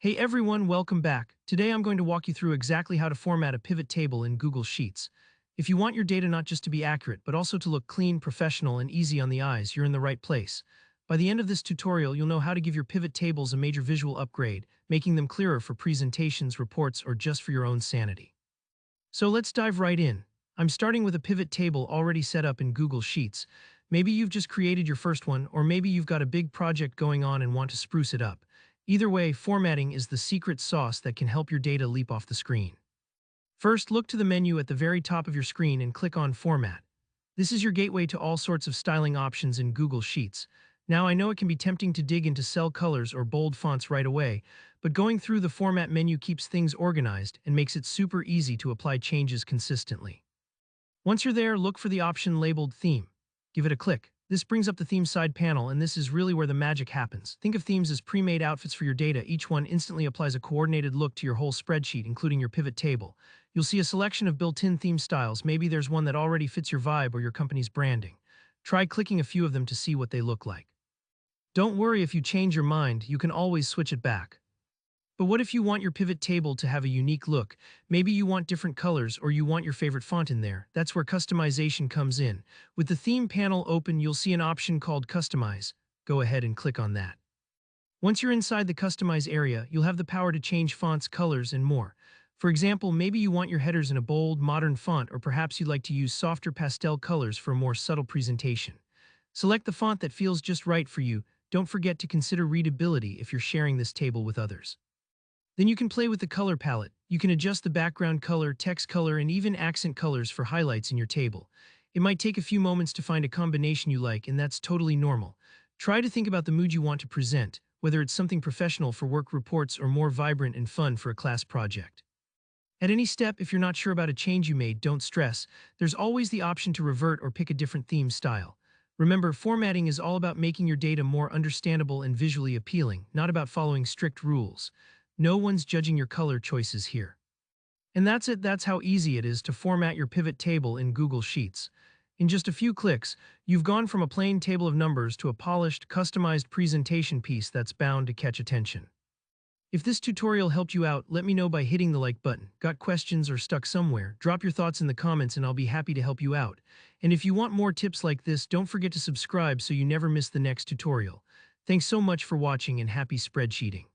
Hey everyone, welcome back. Today I'm going to walk you through exactly how to format a pivot table in Google Sheets. If you want your data not just to be accurate, but also to look clean, professional, and easy on the eyes, you're in the right place. By the end of this tutorial, you'll know how to give your pivot tables a major visual upgrade, making them clearer for presentations, reports, or just for your own sanity. So let's dive right in. I'm starting with a pivot table already set up in Google Sheets. Maybe you've just created your first one, or maybe you've got a big project going on and want to spruce it up. Either way, formatting is the secret sauce that can help your data leap off the screen. First, look to the menu at the very top of your screen and click on Format. This is your gateway to all sorts of styling options in Google Sheets. Now, I know it can be tempting to dig into cell colors or bold fonts right away, but going through the Format menu keeps things organized and makes it super easy to apply changes consistently. Once you're there, look for the option labeled Theme. Give it a click. This brings up the theme side panel, and this is really where the magic happens. Think of themes as pre-made outfits for your data. Each one instantly applies a coordinated look to your whole spreadsheet, including your pivot table. You'll see a selection of built-in theme styles. Maybe there's one that already fits your vibe or your company's branding. Try clicking a few of them to see what they look like. Don't worry if you change your mind, you can always switch it back. But what if you want your pivot table to have a unique look? Maybe you want different colors or you want your favorite font in there. That's where customization comes in. With the theme panel open, you'll see an option called Customize. Go ahead and click on that. Once you're inside the Customize area, you'll have the power to change fonts, colors, and more. For example, maybe you want your headers in a bold, modern font, or perhaps you'd like to use softer pastel colors for a more subtle presentation. Select the font that feels just right for you. Don't forget to consider readability if you're sharing this table with others. Then you can play with the color palette. You can adjust the background color, text color, and even accent colors for highlights in your table. It might take a few moments to find a combination you like, and that's totally normal. Try to think about the mood you want to present, whether it's something professional for work reports or more vibrant and fun for a class project. At any step, if you're not sure about a change you made, don't stress. There's always the option to revert or pick a different theme style. Remember, formatting is all about making your data more understandable and visually appealing, not about following strict rules. No one's judging your color choices here. And that's it. That's how easy it is to format your pivot table in Google Sheets. In just a few clicks, you've gone from a plain table of numbers to a polished, customized presentation piece that's bound to catch attention. If this tutorial helped you out, let me know by hitting the like button. Got questions or stuck somewhere? Drop your thoughts in the comments and I'll be happy to help you out. And if you want more tips like this, don't forget to subscribe so you never miss the next tutorial. Thanks so much for watching and happy spreadsheeting.